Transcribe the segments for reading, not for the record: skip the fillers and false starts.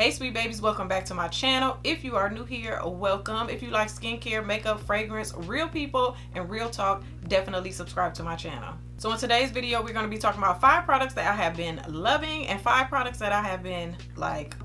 Hey sweet babies, welcome back to my channel. If you are new here, welcome. If you like skincare, makeup, fragrance, real people, and real talk, definitely subscribe to my channel. So in today's video, we're going to be talking about 5 products that I have been loving and 5 products that I have been like,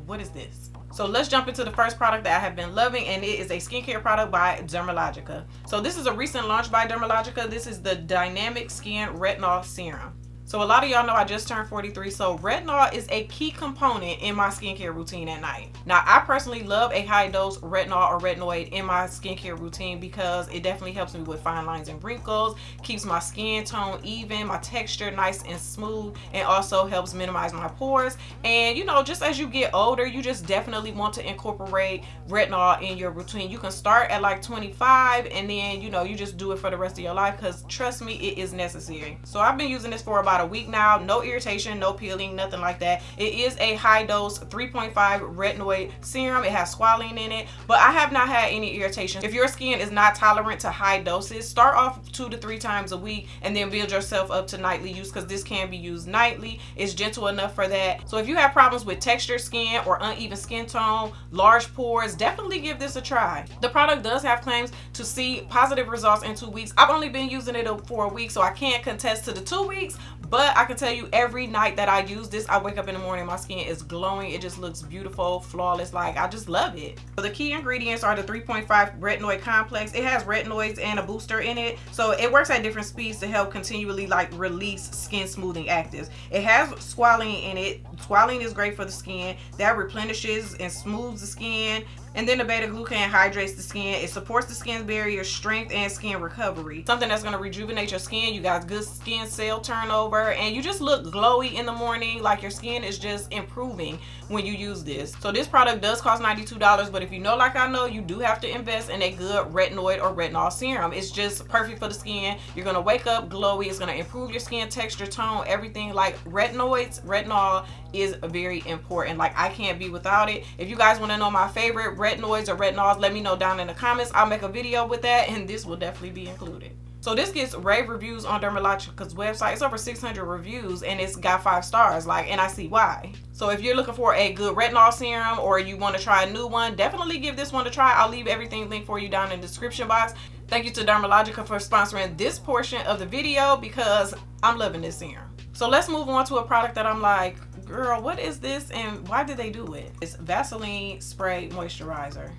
what is this? So let's jump into the first product that I have been loving, and it is a skincare product by Dermalogica. So this is a recent launch by Dermalogica. This is the Dynamic Skin Retinol Serum. So a lot of y'all know I just turned 43, so retinol is a key component in my skincare routine at night. Now, I personally love a high dose retinol or retinoid in my skincare routine because it definitely helps me with fine lines and wrinkles, keeps my skin tone even, my texture nice and smooth, and also helps minimize my pores. And you know, just as you get older, you just definitely want to incorporate retinol in your routine. You can start at like 25 and then, you know, you just do it for the rest of your life because trust me, it is necessary. So I've been using this for about a week now. No irritation, no peeling, nothing like that. It is a high dose 3.5 retinoid serum. It has squalene in it, but I have not had any irritation. If your skin is not tolerant to high doses, start off 2 to 3 times a week and then build yourself up to nightly use because this can be used nightly. It's gentle enough for that. So if you have problems with textured skin or uneven skin tone, large pores, definitely give this a try. The product does have claims to see positive results in 2 weeks. I've only been using it for a week, so I can't contest to the 2 weeks, but I can tell you every night that I use this, I wake up in the morning, my skin is glowing. It just looks beautiful, flawless. Like, I just love it. So the key ingredients are the 3.5 retinoid complex. It has retinoids and a booster in it. So it works at different speeds to help continually like release skin smoothing actives. It has squalene in it. Squalene is great for the skin. That replenishes and smooths the skin. And then the beta-glucan hydrates the skin. It supports the skin barrier strength and skin recovery. Something that's going to rejuvenate your skin. You got good skin cell turnover and you just look glowy in the morning. Like your skin is just improving when you use this. So this product does cost $92, but if you know like I know, you do have to invest in a good retinoid or retinol serum. It's just perfect for the skin. You're going to wake up glowy. It's going to improve your skin texture, tone, everything. Like retinol is very important. Like I can't be without it. If you guys want to know my favorite retinoids or retinols, let me know down in the comments. I'll make a video with that and this will definitely be included. So this gets rave reviews on Dermalogica's website. It's over 600 reviews and it's got 5 stars, like, and I see why. So if you're looking for a good retinol serum or you want to try a new one, definitely give this one a try. I'll leave everything linked for you down in the description box. Thank you to Dermalogica for sponsoring this portion of the video because I'm loving this serum. So let's move on to a product that I'm like, girl, what is this and why did they do it? It's Vaseline Spray Moisturizer.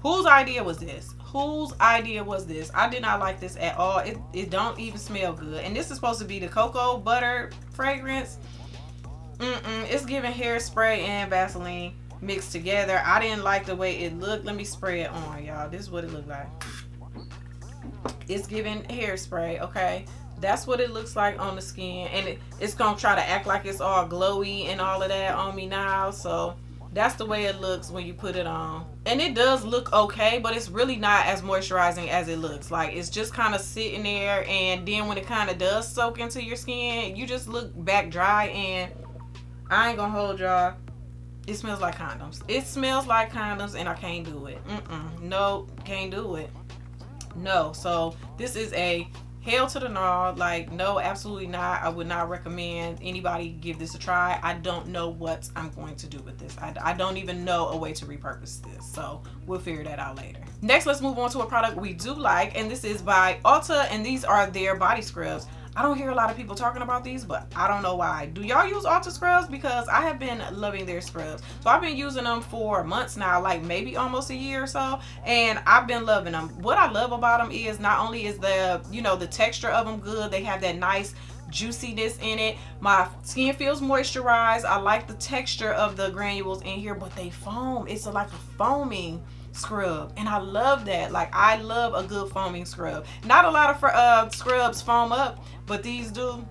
Whose idea was this? Whose idea was this? I did not like this at all. It don't even smell good. And this is supposed to be the cocoa butter fragrance. It's giving hairspray and Vaseline mixed together. I didn't like the way it looked. Let me spray it on, y'all. This is what it looked like. It's giving hairspray, okay? That's what it looks like on the skin, and it's gonna try to act like it's all glowy and all of that on me now. So that's the way it looks when you put it on, and it does look okay, but it's really not as moisturizing as it looks. Like it's just kind of sitting there, and then when it kind of does soak into your skin, you just look back dry. And I ain't gonna hold y'all, it smells like condoms. It smells like condoms and I can't do it. No, can't do it. No. So this is a hell to the no. Like, no, absolutely not. I would not recommend anybody give this a try. I don't know what I'm going to do with this. I don't even know a way to repurpose this. So we'll figure that out later. Next, let's move on to a product we do like, and this is by ULTA, and these are their body scrubs. I don't hear a lot of people talking about these, but I don't know why. Do y'all use ULTA scrubs? Because I have been loving their scrubs. So I've been using them for months now, like maybe almost a year or so, and I've been loving them. What I love about them is not only is the, you know, the texture of them good, they have that nice juiciness in it. My skin feels moisturized. I like the texture of the granules in here, but they foam. It's like a foaming scrub, and I love that. Like, I love a good foaming scrub. Not a lot of scrubs foam up, but these do,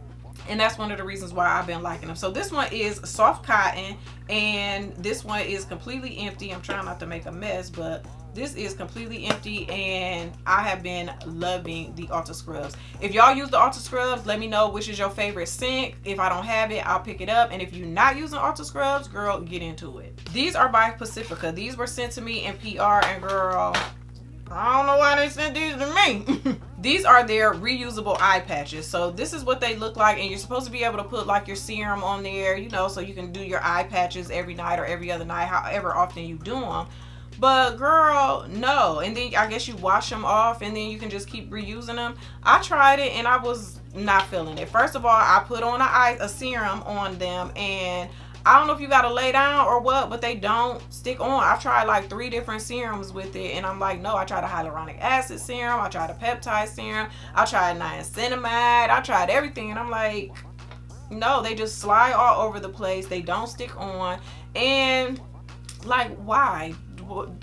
and that's one of the reasons why I've been liking them. So this one is soft cotton, and this one is completely empty. I'm trying not to make a mess, but this is completely empty, and I have been loving the ULTA scrubs. If y'all use the ULTA scrubs, let me know which is your favorite scent. If I don't have it, I'll pick it up. And if you're not using ULTA scrubs, girl, get into it. These are by Pacifica. These were sent to me in PR, and girl, I don't know why they sent these to me. These are their reusable eye patches. So this is what they look like, and you're supposed to be able to put like your serum on there, you know, so you can do your eye patches every night or every other night, however often you do them. But girl, no. And then I guess you wash them off and then you can just keep reusing them. I tried it and I was not feeling it. First of all, I put on a serum on them, and I don't know if you gotta lay down or what, but they don't stick on. I've tried like 3 different serums with it, and I'm like, no. I tried a hyaluronic acid serum, I tried a peptide serum, I tried niacinamide, I tried everything, and I'm like, no, they just slide all over the place. They don't stick on. And like, why?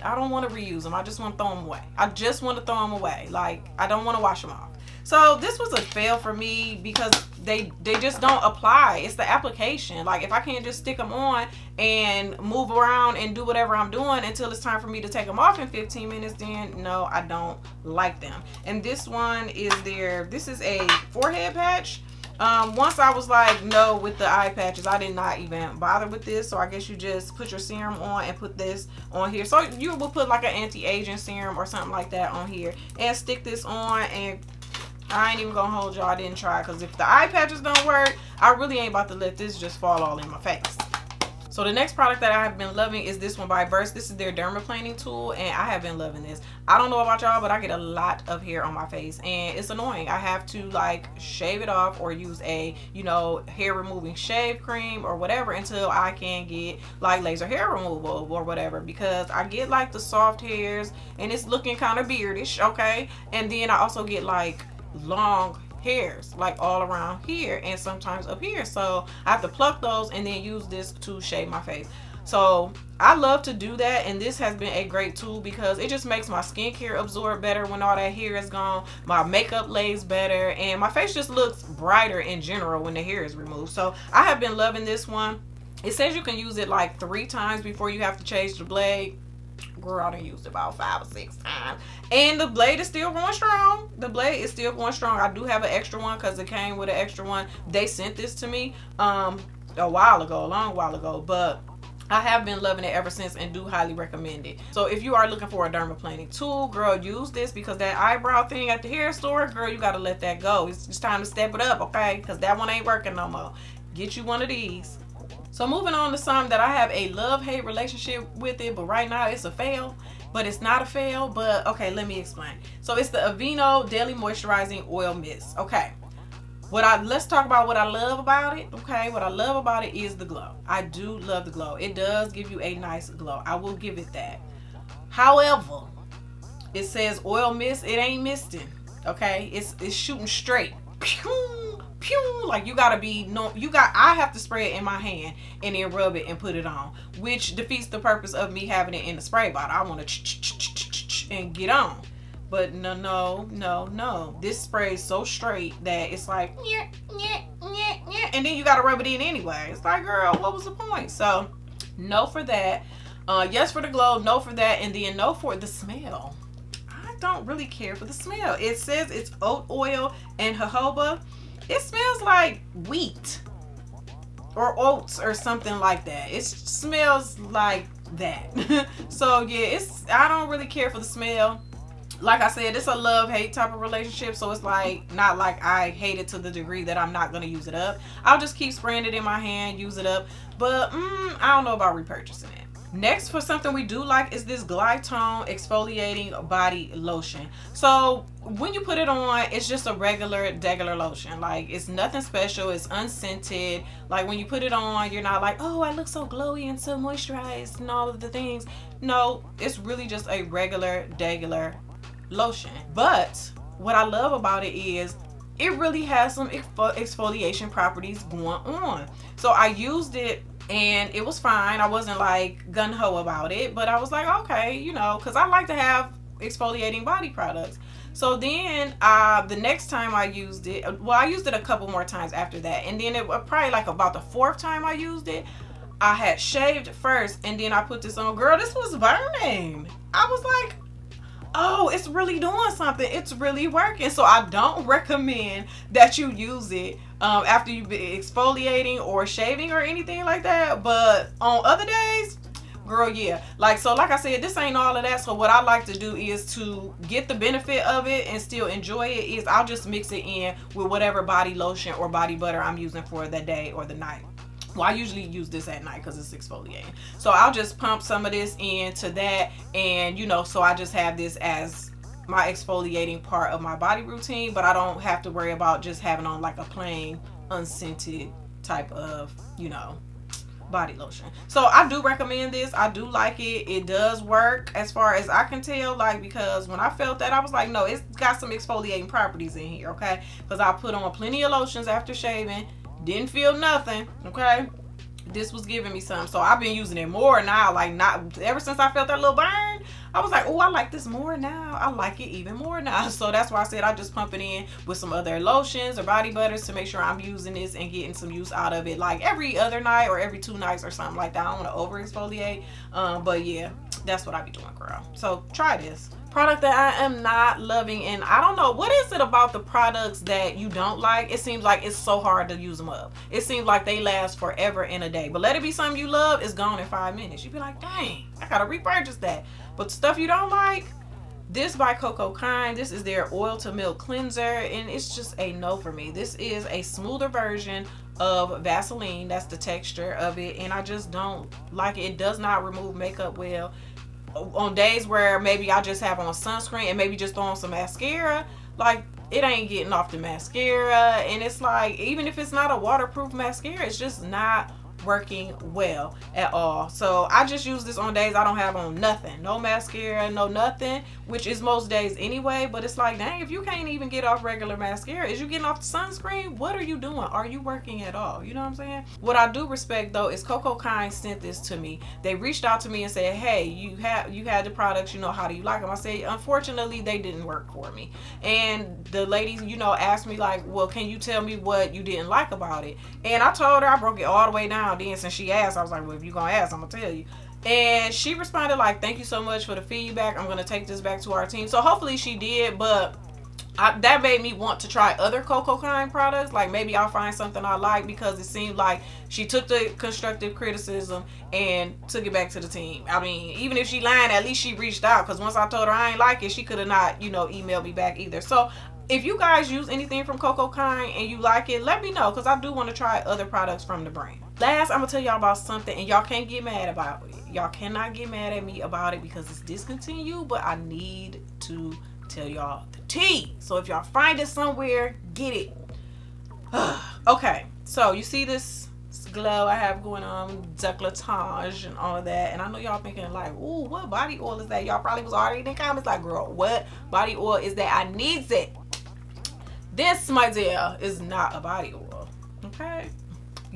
I don't want to reuse them. I just want to throw them away. I just want to throw them away. Like, I don't want to wash them off. So this was a fail for me because they just don't apply. It's the application. Like, if I can't just stick them on and move around and do whatever I'm doing until it's time for me to take them off in 15 minutes, then no, I don't like them. And this one is this is a forehead patch. Once I was like, no, with the eye patches, I did not even bother with this. So I guess you just put your serum on and put this on here. So you will put like an anti-aging serum or something like that on here and stick this on. And I ain't even gonna hold y'all, I didn't try, because if the eye patches don't work, I really ain't about to let this just fall all in my face. So the next product that I have been loving is this one by Burst. This is their dermaplaning tool, and I have been loving this. I don't know about y'all, but I get a lot of hair on my face, and it's annoying. I have to like shave it off or use a, you know, hair removing shave cream or whatever until I can get like laser hair removal or whatever, because I get like the soft hairs and it's looking kind of beardish, okay? And then I also get like long hairs like all around here and sometimes up here, so I have to pluck those and then use this to shave my face. So I love to do that, and this has been a great tool because it just makes my skincare absorb better when all that hair is gone. My makeup lays better, and my face just looks brighter in general when the hair is removed. So I have been loving this one. It says you can use it like 3 times before you have to change the blade. Girl, I done used it about 5 or 6 times, and the blade is still going strong. The blade is still going strong. I do have an extra one because it came with an extra one. They sent this to me a while ago, a long while ago, but I have been loving it ever since and do highly recommend it. So if you are looking for a dermaplaning tool, girl, use this, because that eyebrow thing at the hair store, girl, you got to let that go. It's time to step it up, okay? Because that one ain't working no more. Get you one of these. So moving on to some that I have a love-hate relationship with it, but right now it's a fail. But it's not a fail, but okay, let me explain. So it's the Aveeno Daily Moisturizing Oil Mist. Okay, let's talk about what I love about it. Okay, what I love about it is the glow. I do love the glow. It does give you a nice glow. I will give it that. However, it says oil mist. It ain't misting. Okay, it's shooting straight. Pew, pew. Like, you gotta be I have to spray it in my hand and then rub it and put it on, which defeats the purpose of me having it in the spray bottle. I want to and get on. But no. This spray is so straight that it's like, and then you gotta rub it in anyway. It's like, girl, what was the point? So no for that. Yes for the glow, no for that, and then no for the smell. I don't really care for the smell. It says it's oat oil and jojoba. It smells like wheat or oats or something like that. It smells like that. So yeah, I don't really care for the smell. Like I said, it's a love-hate type of relationship, so it's like not like I hate it to the degree that I'm not going to use it up. I'll just keep spraying it in my hand, use it up, but I don't know about repurchasing it. Next, for something we do like, is this Glycolic Exfoliating Body Lotion. So when you put it on, it's just a regular lotion. Like, it's nothing special. It's unscented. Like, when you put it on, you're not like, oh, I look so glowy and so moisturized and all of the things. No, it's really just a regular lotion. But what I love about it is it really has some exfoliation properties going on. So I used it and it was fine. I wasn't like gung-ho about it, but I was like, okay, you know, because I like to have exfoliating body products. So then the next time I used it, well, I used it a couple more times after that, and then it was probably like about the 4th time I used it, I had shaved first and then I put this on. Girl, this was burning. I was like, oh, it's really doing something. It's really working. So I don't recommend that you use it after you've been exfoliating or shaving or anything like that. But on other days, girl, yeah. Like, so like I said, this ain't all of that. So what I like to do is to get the benefit of it and still enjoy it is I'll just mix it in with whatever body lotion or body butter I'm using for the day or the night. Well, I usually use this at night because it's exfoliating. So I'll just pump some of this into that, and you know, so I just have this as my exfoliating part of my body routine, but I don't have to worry about just having on like a plain unscented type of, you know, body lotion. So I do recommend this. I do like it. It does work as far as I can tell, like, because when I felt that, I was like, no, it's got some exfoliating properties in here, okay? Because I put on plenty of lotions after shaving, didn't feel nothing, okay? This was giving me some, so I've been using it more now. Like, not ever since I felt that little burn, I was like, oh, I like this more now. I like it even more now. So that's why I said I just pump it in with some other lotions or body butters to make sure I'm using this and getting some use out of it, like every other night or every 2 nights or something like that. I don't want to over exfoliate, but yeah, that's what I be doing, girl. So try this product that I am not loving, and I don't know what is it about the products that you don't like. It seems like it's so hard to use them up. It seems like they last forever in a day, but let it be something you love, it's gone in 5 minutes. You be like, dang, I gotta repurchase that. But stuff you don't like, this by Cocoakind, this is their oil to milk cleanser, and it's just a no for me. This is a smoother version of Vaseline. That's the texture of it, and I just don't like it. It does not remove makeup well. On days where maybe I just have on sunscreen and maybe just on some mascara, like, it ain't getting off the mascara. And it's like, even if it's not a waterproof mascara, it's just not working well at all. So I just use this on days I don't have on nothing, no mascara, no nothing, which is most days anyway. But it's like, dang, if you can't even get off regular mascara, is you getting off the sunscreen? What are you doing? Are you working at all? You know what I'm saying? What I do respect though is Cocoakind sent this to me. They reached out to me and said, hey, you had the products, you know, how do you like them? I said, unfortunately, they didn't work for me. And the lady, you know, asked me like, well, can you tell me what you didn't like about it? And I told her, I broke it all the way down. Then since she asked, I was like, well, if you're gonna ask, I'm gonna tell you. And she responded like, thank you so much for the feedback, I'm gonna take this back to our team. So hopefully she did, but that made me want to try other Cocoakind products. Like, maybe I'll find something I like, because it seemed like she took the constructive criticism and took it back to the team. I mean, even if she lying, at least she reached out, because once I told her I ain't like it, she could have not, you know, emailed me back either. So if you guys use anything from Cocoakind and you like it, let me know, because I do want to try other products from the brand. Last, I'm going to tell y'all about something, and y'all can't get mad about it. Y'all cannot get mad at me about it because it's discontinued, but I need to tell y'all the tea. So if y'all find it somewhere, get it. Okay, so you see this glow I have going on, décolletage and all of that, and I know y'all thinking like, ooh, what body oil is that? Y'all probably was already in the comments like, girl, what body oil is that? I needs it. This, my dear, is not a body oil. Okay,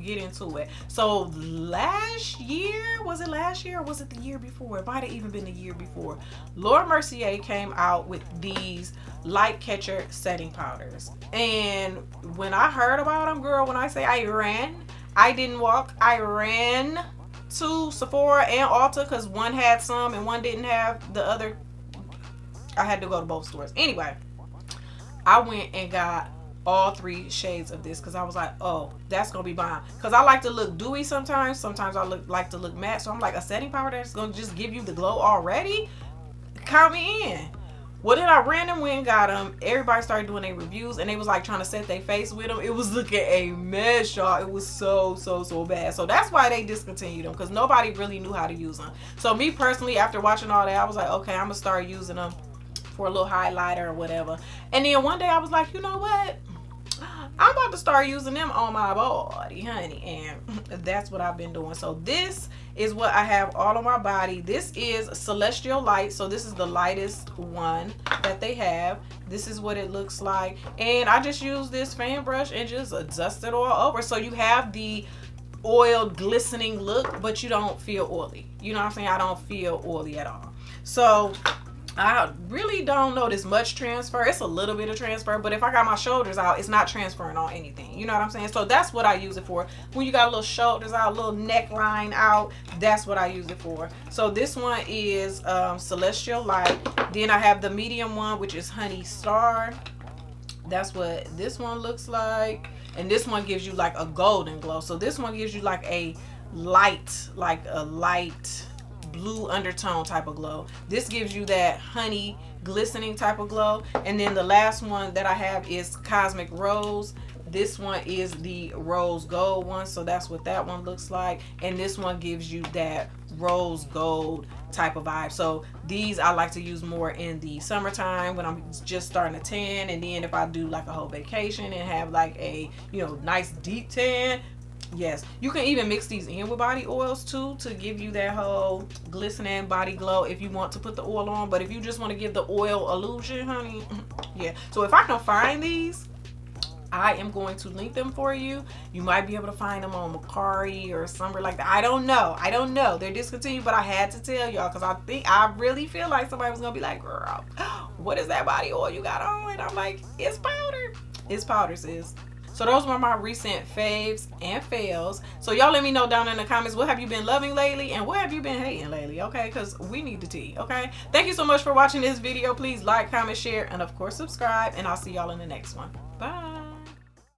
get into it. So last year, was it last year or was it the year before? It might have even been the year before. Mercier came out with these light catcher setting powders, and when I heard about them, girl, when I say I ran, I didn't walk, I ran to Sephora and Ulta, because one had some and one didn't have the other. I had to go to both stores. Anyway, I went and got all 3 shades of this, because I was like, oh, that's gonna be bomb. Because I like to look dewy sometimes. Sometimes I like to look matte. So I'm like, a setting powder that's gonna just give you the glow already? Count me in. Well, then I ran and went and got them. Everybody started doing their reviews, and they was like trying to set their face with them. It was looking a mess, y'all. It was so bad. So that's why they discontinued them, because nobody really knew how to use them. So me personally, after watching all that, I was like, okay, I'm gonna start using them for a little highlighter or whatever. And then one day I was like, you know what? I'm about to start using them on my body, honey, and that's what I've been doing. So this is what I have all on my body. This is Celestial Light, so this is the lightest one that they have. This is what it looks like, and I just use this fan brush and just dust it all over, so you have the oiled, glistening look, but you don't feel oily. You know what I'm saying? I don't feel oily at all. So I really don't notice much transfer. It's a little bit of transfer, but if I got my shoulders out, it's not transferring on anything. You know what I'm saying? So that's what I use it for. When you got a little shoulders out, a little neckline out, that's what I use it for. So this one is Celestial Light. Then I have the medium one, which is Honey Star. That's what this one looks like. And this one gives you like a golden glow. So this one gives you like a light, blue undertone type of glow. This gives you that honey glistening type of glow. And then the last one that I have is Cosmic Rose. This one is the rose gold one, so that's what that one looks like. And this one gives you that rose gold type of vibe. So these I like to use more in the summertime when I'm just starting to tan, and then if I do like a whole vacation and have like a, you know, nice deep tan. Yes, you can even mix these in with body oils too to give you that whole glistening body glow if you want to put the oil on. But if you just want to give the oil illusion, honey, yeah. So if I can find these, I am going to link them for you. You might be able to find them on Mercari or somewhere like that. I don't know. They're discontinued, but I had to tell y'all because I really feel like somebody was gonna be like, girl, what is that body oil you got on? And I'm like, it's powder. It's powder, sis. So those were my recent faves and fails. So y'all let me know down in the comments, what have you been loving lately and what have you been hating lately, okay? Because we need the tea, okay? Thank you so much for watching this video. Please like, comment, share, and of course subscribe. And I'll see y'all in the next one. Bye.